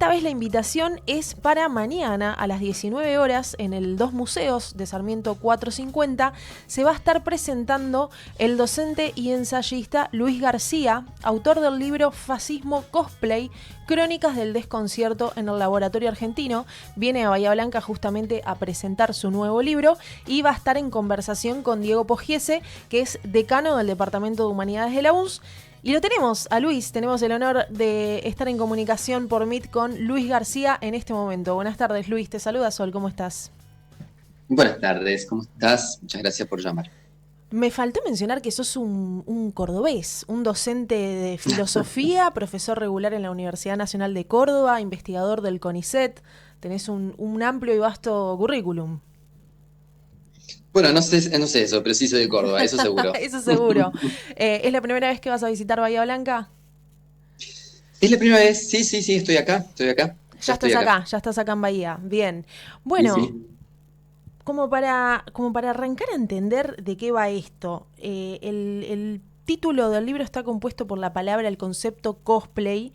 esta vez la invitación es para mañana a las 19 horas en el Dos Museos de Sarmiento 450. Se va a estar presentando el docente y ensayista Luis García, autor del libro Fascismo Cosplay, Crónicas del Desconcierto en el Laboratorio Argentino. Viene a Bahía Blanca justamente a presentar su nuevo libro y va a estar en conversación con Diego Pogiese, que es decano del Departamento de Humanidades de la UNS. Y lo tenemos a Luis, tenemos el honor de estar en comunicación por Meet con Luis García en este momento. Buenas tardes, Luis, te saluda Sol, ¿cómo estás? Buenas tardes, ¿cómo estás? Muchas gracias por llamar. Me faltó mencionar que sos un cordobés, un docente de filosofía, profesor regular en la Universidad Nacional de Córdoba, investigador del CONICET. Tenés un amplio y vasto currículum. Bueno, no sé eso, pero sí soy de Córdoba, eso seguro. Eso seguro. ¿Es la primera vez que vas a visitar Bahía Blanca? ¿Es la primera vez? Sí, sí, sí, ya estoy acá. Ya estás acá en Bahía. Bien. Sí, Bueno, sí. como para arrancar a entender de qué va esto, el título del libro está compuesto por la palabra, el concepto cosplay,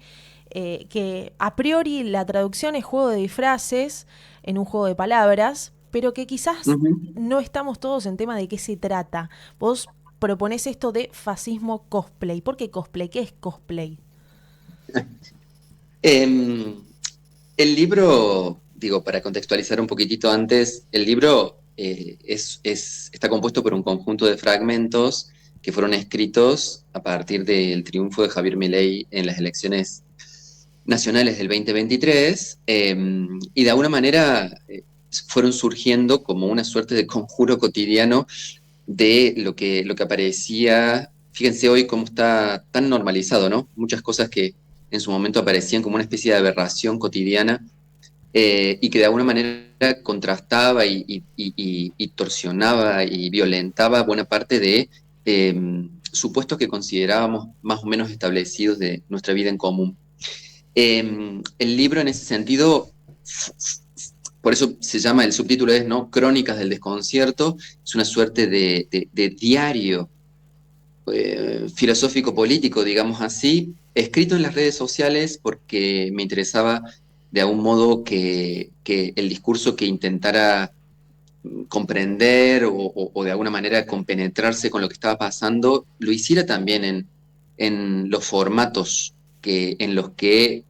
que a priori la traducción es juego de disfraces en un juego de palabras, pero que quizás Ujú. no estamos todos en tema de qué se trata. Vos proponés esto de fascismo cosplay. ¿Por qué cosplay? ¿Qué es cosplay? Em, el libro, digo, para contextualizar un poquitito antes, el libro está compuesto por un conjunto de fragmentos que fueron escritos a partir del triunfo de Javier Milei en las elecciones nacionales del 2023, y de alguna manera fueron surgiendo como una suerte de conjuro cotidiano de lo que aparecía. Fíjense hoy cómo está tan normalizado, ¿no? Muchas cosas que en su momento aparecían como una especie de aberración cotidiana, y que de alguna manera contrastaba y torsionaba y violentaba buena parte de eh, supuestos que considerábamos más o menos establecidos de nuestra vida en común. El libro en ese sentido, por eso se llama, el subtítulo es, ¿no?, Crónicas del Desconcierto. Es una suerte de diario filosófico-político, digamos así, escrito en las redes sociales porque me interesaba de algún modo que el discurso que intentara comprender o de alguna manera compenetrarse con lo que estaba pasando, lo hiciera también en los formatos en los que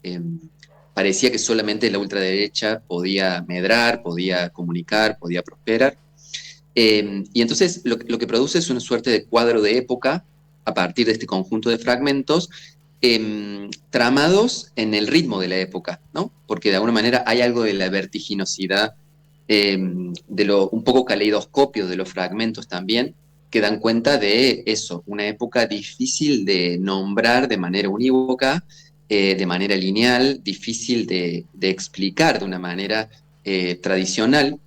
parecía que solamente la ultraderecha podía medrar, podía comunicar, podía prosperar. Y entonces lo que produce es una suerte de cuadro de época a partir de este conjunto de fragmentos, tramados en el ritmo de la época, ¿no? Porque de alguna manera hay algo de la vertiginosidad, de lo un poco caleidoscopio de los fragmentos también, que dan cuenta de eso, una época difícil de nombrar de manera unívoca, de manera lineal, difícil de explicar de una manera tradicional.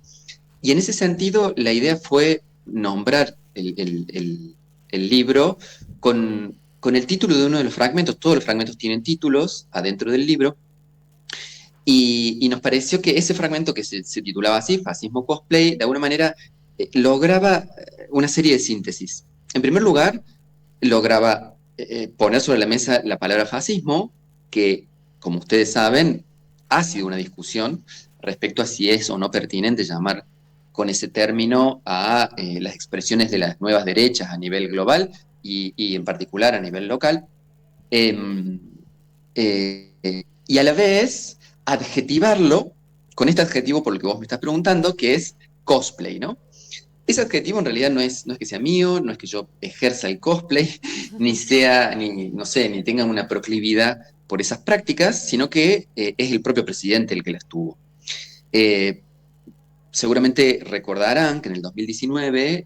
Y en ese sentido, la idea fue nombrar el libro con el título de uno de los fragmentos. Todos los fragmentos tienen títulos adentro del libro, y nos pareció que ese fragmento que se titulaba así, Fascismo Cosplay, de alguna manera lograba una serie de síntesis. En primer lugar, lograba poner sobre la mesa la palabra fascismo, que, como ustedes saben, ha sido una discusión respecto a si es o no pertinente llamar con ese término a las expresiones de las nuevas derechas a nivel global y en particular a nivel local. Eh, y a la vez adjetivarlo con este adjetivo por el que vos me estás preguntando, que es cosplay, ¿no? Ese adjetivo en realidad no es que sea mío, no es que yo ejerza el cosplay, ni sea, ni, no sé, ni tenga una proclividad por esas prácticas, sino que es el propio presidente el que las tuvo. Eh, Seguramente recordarán que en el 2019,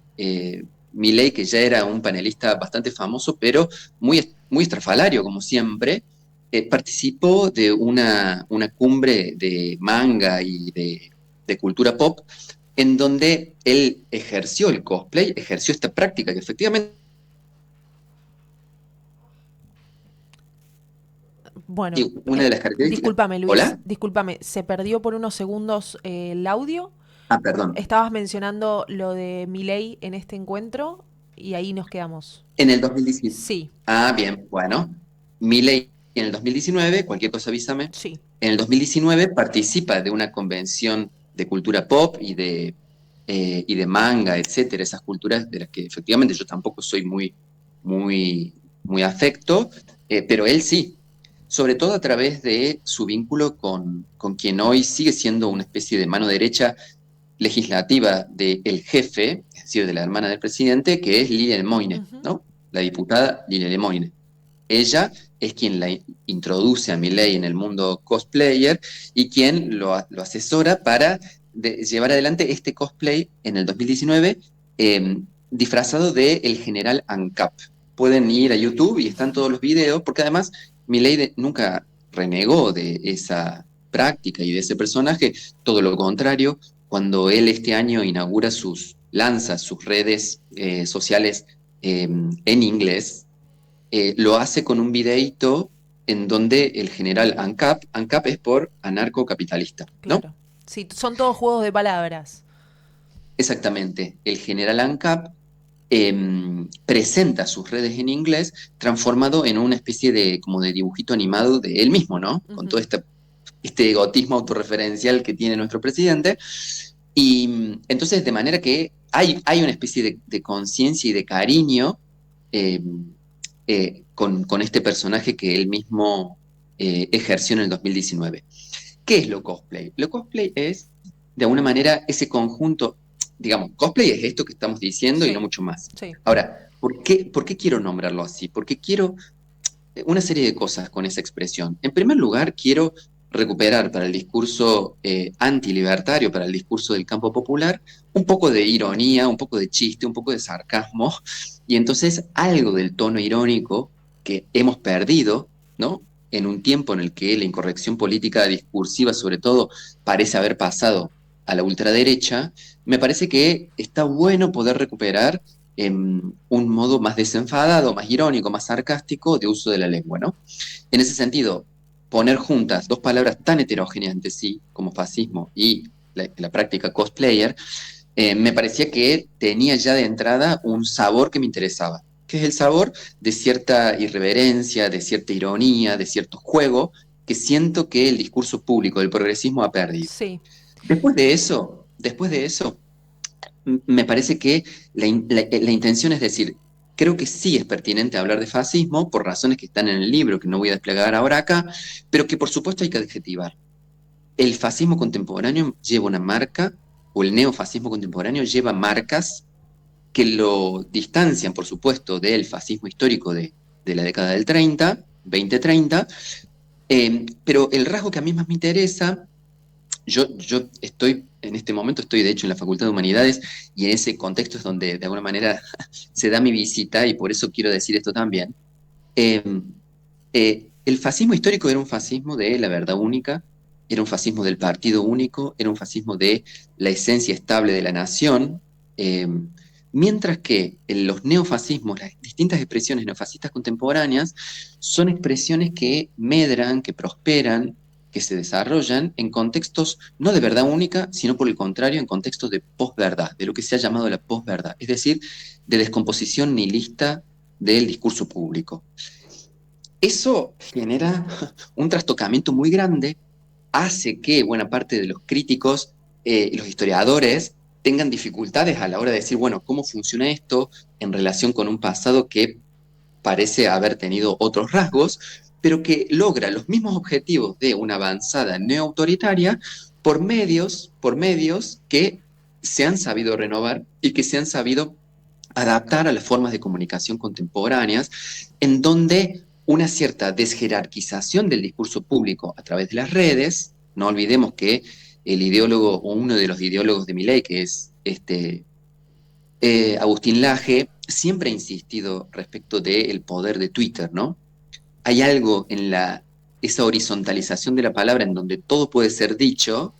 Milei, que ya era un panelista bastante famoso, pero muy estrafalario, como siempre, participó de una cumbre de manga y de cultura pop, en donde él ejerció el cosplay, ejerció esta práctica que efectivamente... Bueno, Una de las características... discúlpame, Luis, ¿Hola? discúlpame, se perdió por unos segundos el audio. Ah, perdón. Estabas mencionando lo de Milei en este encuentro y ahí nos quedamos. En el 2019. Sí. Ah, bien, bueno. Milei en el 2019, cualquier cosa avísame, Sí. en el 2019 participa de una convención de cultura pop y de manga, etcétera, esas culturas de las que efectivamente yo tampoco soy muy, muy afecto, pero él sí, sobre todo a través de su vínculo con quien hoy sigue siendo una especie de mano derecha legislativa del jefe, es decir, de la hermana del presidente, que es Lilia Lemoine, Ujú. ¿no? La diputada Lilia Lemoine. Ella es quien la introduce a Milei en el mundo cosplayer y quien lo asesora para llevar adelante este cosplay en el 2019 eh, disfrazado de el general ANCAP. Pueden ir a YouTube y están todos los videos, porque además Milei nunca renegó de esa práctica y de ese personaje, todo lo contrario, cuando él este año lanza sus redes sociales en inglés, lo hace con un videíto en donde el general ANCAP es por anarcocapitalista, ¿no? Claro. Sí, son todos juegos de palabras. Exactamente, el general ANCAP presenta sus redes en inglés transformado en una especie de como de dibujito animado de él mismo, ¿no? Con todo Ujú. este egotismo autorreferencial que tiene nuestro presidente. Y entonces, de manera que hay una especie de conciencia y de cariño eh, con este personaje que él mismo ejerció en el 2019. ¿Qué es lo cosplay? Lo cosplay es, de alguna manera, ese conjunto, digamos, cosplay es esto que estamos diciendo y no Sí, mucho más. sí. Ahora, por qué quiero nombrarlo así? Porque quiero una serie de cosas con esa expresión. En primer lugar, quiero recuperar para el discurso antilibertario, para el discurso del campo popular, un poco de ironía, un poco de chiste, un poco de sarcasmo, y entonces algo del tono irónico que hemos perdido, ¿no? En un tiempo en el que la incorrección política discursiva, sobre todo, parece haber pasado a la ultraderecha, me parece que está bueno poder recuperar un modo más desenfadado, más irónico, más sarcástico de uso de la lengua, ¿no? En ese sentido, poner juntas dos palabras tan heterogéneas entre sí, como fascismo y la práctica cosplayer, me parecía que tenía ya de entrada un sabor que me interesaba, que es el sabor de cierta irreverencia, de cierta ironía, de cierto juego, que siento que el discurso público del progresismo ha perdido. Sí. Después de eso, me parece que la intención es decir, creo que sí es pertinente hablar de fascismo por razones que están en el libro, que no voy a desplegar ahora acá, pero que por supuesto hay que adjetivar. El fascismo contemporáneo lleva una marca, o el neofascismo contemporáneo lleva marcas que lo distancian, por supuesto, del fascismo histórico de la década del 30, 20-30, pero el rasgo que a mí más me interesa, yo estoy, en este momento estoy de hecho en la Facultad de Humanidades y en ese contexto es donde de alguna manera se da mi visita y por eso quiero decir esto también. Eh, el fascismo histórico era un fascismo de la verdad única, era un fascismo del partido único, era un fascismo de la esencia estable de la nación, eh, mientras que en los neofascismos, las distintas expresiones neofascistas contemporáneas, son expresiones que medran, que prosperan, que se desarrollan en contextos no de verdad única, sino por el contrario, en contextos de posverdad, de lo que se ha llamado la posverdad, es decir, de descomposición nihilista del discurso público. Eso genera un trastocamiento muy grande, hace que buena parte de los críticos, los historiadores, tengan dificultades a la hora de decir, bueno, ¿cómo funciona esto en relación con un pasado que parece haber tenido otros rasgos, pero que logra los mismos objetivos de una avanzada neoautoritaria por medios que se han sabido renovar y que se han sabido adaptar a las formas de comunicación contemporáneas, en donde una cierta desjerarquización del discurso público a través de las redes, no olvidemos que el ideólogo o uno de los ideólogos de Milei, que es Agustín Laje, siempre ha insistido respecto del poder de Twitter, ¿no? Hay algo en esa horizontalización de la palabra en donde todo puede ser dicho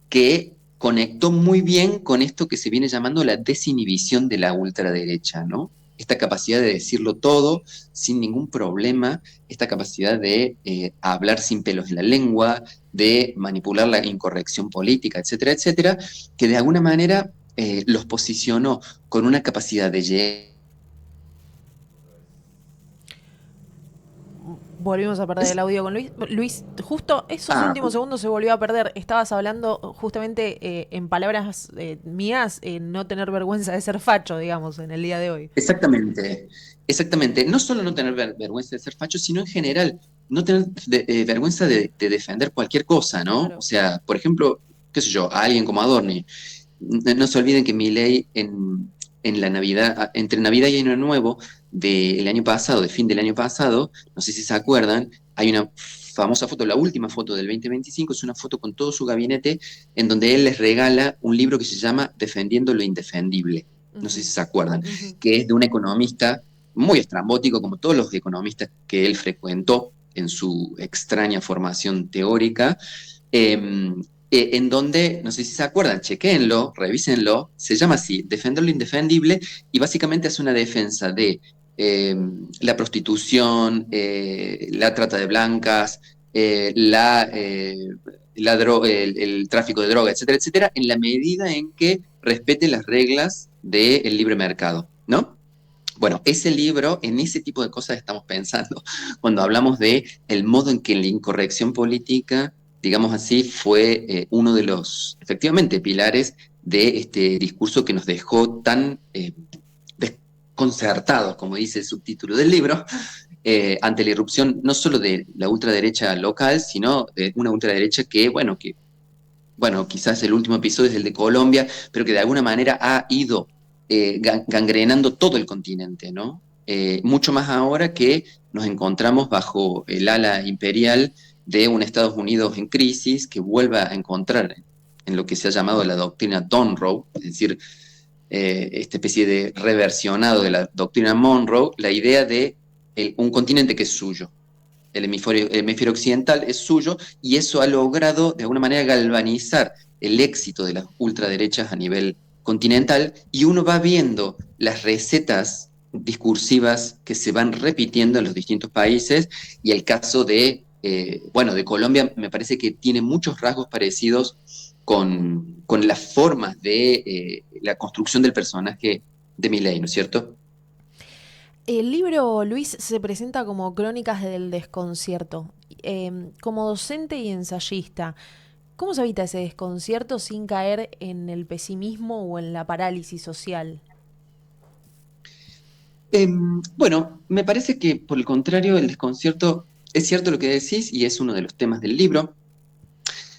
que conectó muy bien con esto que se viene llamando la desinhibición de la ultraderecha, ¿no? Esta capacidad de decirlo todo sin ningún problema, esta capacidad de hablar sin pelos en la lengua, de manipular la incorrección política, etcétera, etcétera, que de alguna manera los posicionó con una capacidad de llegar Volvimos a perder Es- el audio con Luis. Luis, justo esos ah, últimos segundos se volvió a perder. Estabas hablando justamente en palabras mías, no tener vergüenza de ser facho, digamos, en el día de hoy. exactamente, exactamente. No solo no tener vergüenza de ser facho, sino en general, no tener vergüenza de defender cualquier cosa, ¿no? O Claro. sea, por ejemplo, qué sé yo, a alguien como Adorni. No se olviden que Milei en la Navidad, entre Navidad y Año Nuevo del año pasado, de fin del año pasado, no sé si se acuerdan, hay una famosa foto, la última foto del 2025, es una foto con todo su gabinete en donde él les regala un libro que se llama Defendiendo lo Indefendible. No sé Ujú, si se acuerdan, ujú. que es de un economista muy estrambótico, como todos los economistas que él frecuentó en su extraña formación teórica, eh, en donde, no sé si se acuerdan, chequéenlo, revísenlo, se llama así, Defender lo Indefendible, y básicamente hace una defensa de eh, la prostitución, la trata de blancas, el tráfico de droga, etcétera, etcétera, en la medida en que respete las reglas del libre mercado, ¿no? Bueno, ese libro, en ese tipo de cosas estamos pensando cuando hablamos de el modo en que la incorrección política, digamos así, fue uno de los, efectivamente, pilares de este discurso que nos dejó tan desconcertados, como dice el subtítulo del libro, ante la irrupción no solo de la ultraderecha local, sino de una ultraderecha bueno, quizás el último episodio es el de Colombia, pero que de alguna manera ha ido gangrenando todo el continente, ¿no? Mucho más ahora que nos encontramos bajo el ala imperial de un Estados Unidos en crisis que vuelva a encontrar en lo que se ha llamado la doctrina Monroe, es decir, esta especie de reversionado de la doctrina Monroe, la idea de un continente que es suyo, el hemisferio occidental es suyo y eso ha logrado de alguna manera galvanizar el éxito de las ultraderechas a nivel continental y uno va viendo las recetas discursivas que se van repitiendo en los distintos países y el caso bueno, de Colombia me parece que tiene muchos rasgos parecidos con las formas de la construcción del personaje de Milei, ¿no es cierto? El libro, Luis, se presenta como Crónicas del Desconcierto. Como docente y ensayista, ¿cómo se evita ese desconcierto sin caer en el pesimismo o en la parálisis social? Bueno, me parece que por el contrario, el desconcierto es cierto lo que decís y es uno de los temas del libro.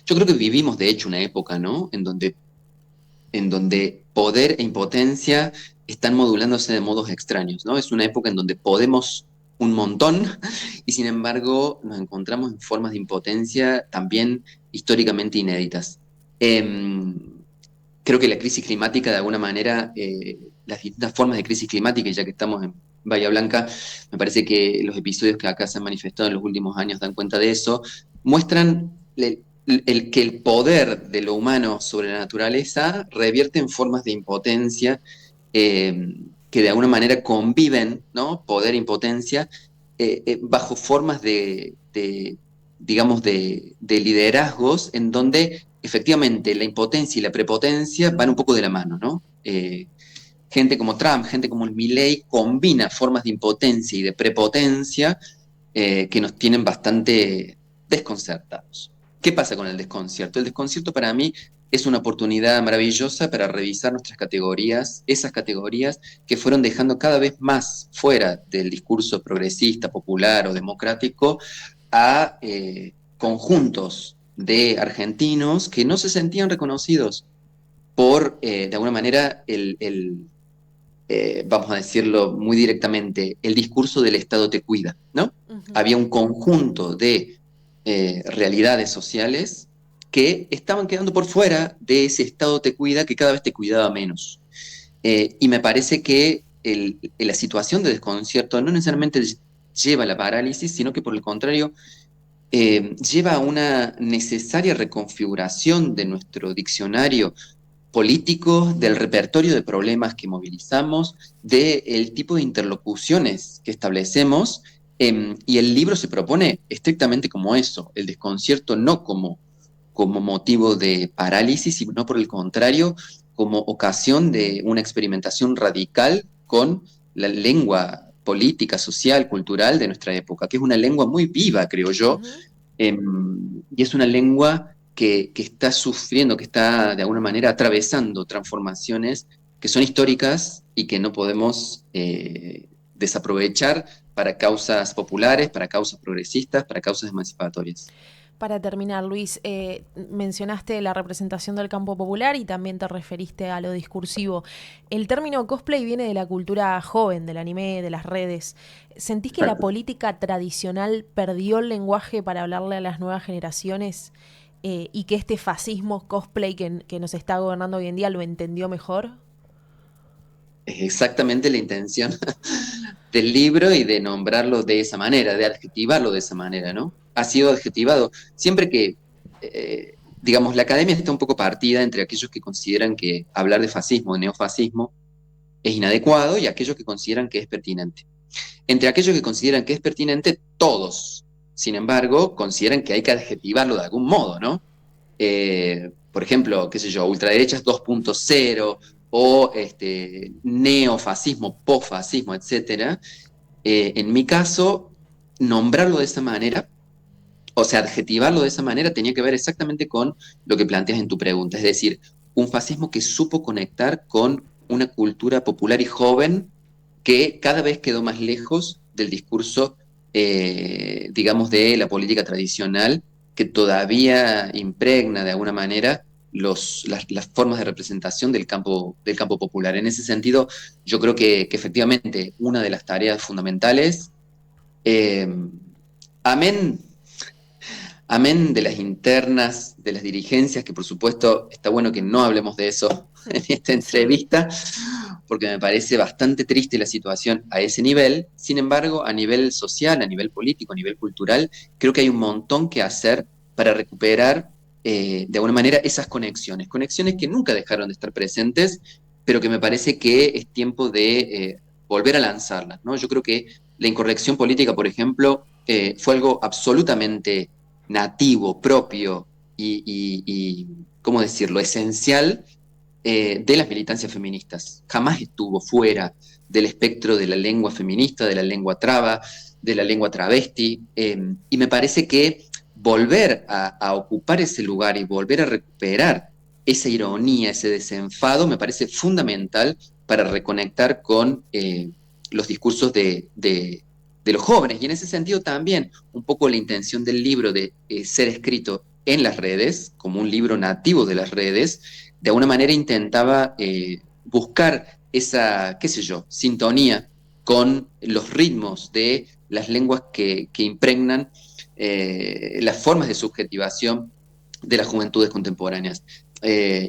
Yo creo que vivimos de hecho una época, ¿no? En donde poder e impotencia están modulándose de modos extraños, ¿no? Es una época en donde podemos un montón y sin embargo nos encontramos en formas de impotencia también históricamente inéditas. Em, Creo que la crisis climática, de alguna manera, las distintas formas de crisis climática, y ya que estamos en Bahía Blanca, me parece que los episodios que acá se han manifestado en los últimos años dan cuenta de eso, muestran que el poder de lo humano sobre la naturaleza revierte en formas de impotencia que de alguna manera conviven, ¿no? Poder e impotencia, bajo formas digamos, de liderazgos en donde efectivamente la impotencia y la prepotencia van un poco de la mano, ¿no? Gente como Trump, gente como el Milley combina formas de impotencia y de prepotencia que nos tienen bastante desconcertados. ¿Qué pasa con el desconcierto? El desconcierto para mí es una oportunidad maravillosa para revisar nuestras categorías, esas categorías que fueron dejando cada vez más fuera del discurso progresista, popular o democrático a conjuntos de argentinos que no se sentían reconocidos por, de alguna manera, vamos a decirlo muy directamente, el discurso del Estado te cuida, ¿no? Ujú. Había un conjunto de realidades sociales que estaban quedando por fuera de ese Estado te cuida que cada vez te cuidaba menos. Y me parece que la situación de desconcierto no necesariamente lleva a la parálisis, sino que por el contrario lleva a una necesaria reconfiguración de nuestro diccionario político, del repertorio de problemas que movilizamos, del tipo de interlocuciones que establecemos, y el libro se propone estrictamente como eso, el desconcierto no como motivo de parálisis, sino por el contrario, como ocasión de una experimentación radical con la lengua política, social, cultural de nuestra época, que es una lengua muy viva, creo yo, Ujú. y es una lengua que está sufriendo, que está de alguna manera atravesando transformaciones que son históricas y que no podemos desaprovechar para causas populares, para causas progresistas, para causas emancipatorias. Para terminar, Luis, mencionaste la representación del campo popular y también te referiste a lo discursivo. El término cosplay viene de la cultura joven, del anime, de las redes. ¿Sentís que la Exacto. política tradicional perdió el lenguaje para hablarle a las nuevas generaciones y que este fascismo cosplay que nos está gobernando hoy en día lo entendió mejor? Es exactamente la intención del libro y de nombrarlo de esa manera, de adjetivarlo de esa manera, ¿no? Ha sido adjetivado. Siempre que, digamos, la academia está un poco partida entre aquellos que consideran que hablar de fascismo, de neofascismo, es inadecuado y aquellos que consideran que es pertinente. Entre aquellos que consideran que es pertinente, todos, sin embargo, consideran que hay que adjetivarlo de algún modo, ¿no? Por ejemplo, qué sé yo, ultraderechas 2.0 o neofascismo, posfascismo, etcétera. En mi caso, nombrarlo de esa manera, o sea, adjetivarlo de esa manera, tenía que ver exactamente con lo que planteas en tu pregunta, es decir, un fascismo que supo conectar con una cultura popular y joven que cada vez quedó más lejos del discurso, digamos, de la política tradicional, que todavía impregna de alguna manera las formas de representación del campo popular. En ese sentido, yo creo que efectivamente una de las tareas fundamentales, eh, amén amén de las internas, de las dirigencias, que por supuesto está bueno que no hablemos de eso en esta Sí. entrevista, porque me parece bastante triste la situación a ese nivel. Sin embargo, a nivel social, a nivel político, a nivel cultural, creo que hay un montón que hacer para recuperar de alguna manera esas conexiones, conexiones que nunca dejaron de estar presentes, pero que me parece que es tiempo de volver a lanzarlas, ¿no? Yo creo que la incorrección política, por ejemplo, fue algo absolutamente nativo, propio y ¿cómo decirlo?, esencial de las militancias feministas. Jamás estuvo fuera del espectro de la lengua feminista, de la lengua traba, de la lengua travesti, y me parece que volver a ocupar ese lugar y volver a recuperar esa ironía, ese desenfado, me parece fundamental para reconectar con los discursos de los jóvenes. Y en ese sentido también un poco la intención del libro de ser escrito en las redes, como un libro nativo de las redes, de alguna manera intentaba buscar esa, qué sé yo, sintonía con los ritmos de las lenguas que impregnan las formas de subjetivación de las juventudes contemporáneas.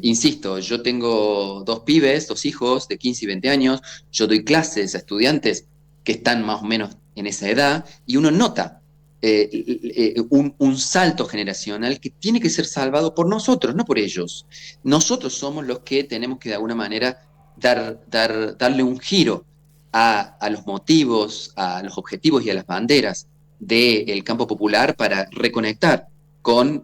Insisto, yo tengo dos pibes, dos hijos de 15 y 20 años, yo doy clases a estudiantes que están más o menos en esa edad y uno nota un salto generacional que tiene que ser salvado por nosotros, no por ellos. Nosotros somos los que tenemos que de alguna manera darle un giro a los motivos, a los objetivos y a las banderas del campo popular para reconectar con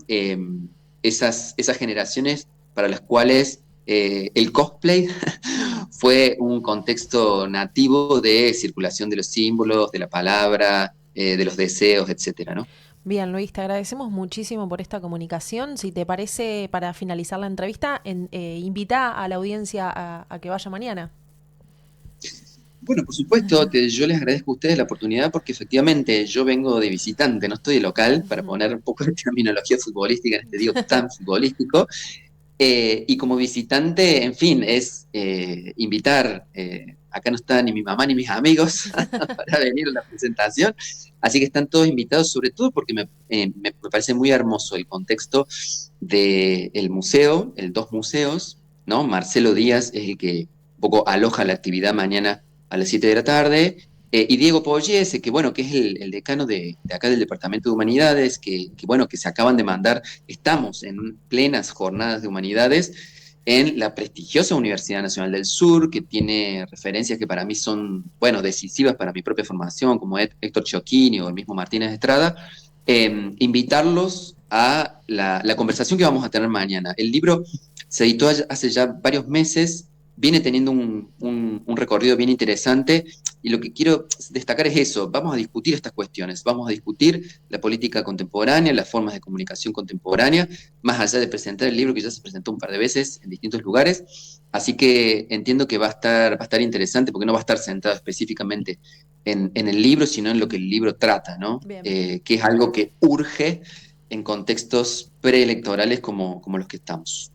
esas generaciones para las cuales el cosplay fue un contexto nativo de circulación de los símbolos, de la palabra, de los deseos, etcétera, ¿no? Bien, Luis, te agradecemos muchísimo por esta comunicación. Si te parece, para finalizar la entrevista, invita a la audiencia a que vaya mañana. Bueno, por supuesto, yo les agradezco a ustedes la oportunidad porque efectivamente yo vengo de visitante, no estoy de local, para poner un poco de terminología futbolística en este día tan futbolístico. Y como visitante, en fin, es invitar, acá no está ni mi mamá ni mis amigos para venir a la presentación, así que están todos invitados, sobre todo porque me parece muy hermoso el contexto del museo, el Dos Museos, ¿no? Marcelo Díaz es el que un poco aloja la actividad mañana a las 7 de la tarde, y Diego Pogliese, que bueno, que es el decano de acá del Departamento de Humanidades, bueno, que se acaban de mandar. Estamos en plenas jornadas de humanidades en la prestigiosa Universidad Nacional del Sur, que tiene referencias que para mí son, bueno, decisivas para mi propia formación, como Héctor Chiochini o el mismo Martínez Estrada, invitarlos a la conversación que vamos a tener mañana. El libro se editó hace ya varios meses, viene teniendo un recorrido bien interesante y lo que quiero destacar es eso, vamos a discutir estas cuestiones, vamos a discutir la política contemporánea, las formas de comunicación contemporánea, más allá de presentar el libro que ya se presentó un par de veces en distintos lugares, así que entiendo que va a estar interesante porque no va a estar centrado específicamente en el libro, sino en lo que el libro trata, ¿no? Bien. Que es algo que urge en contextos preelectorales como los que estamos.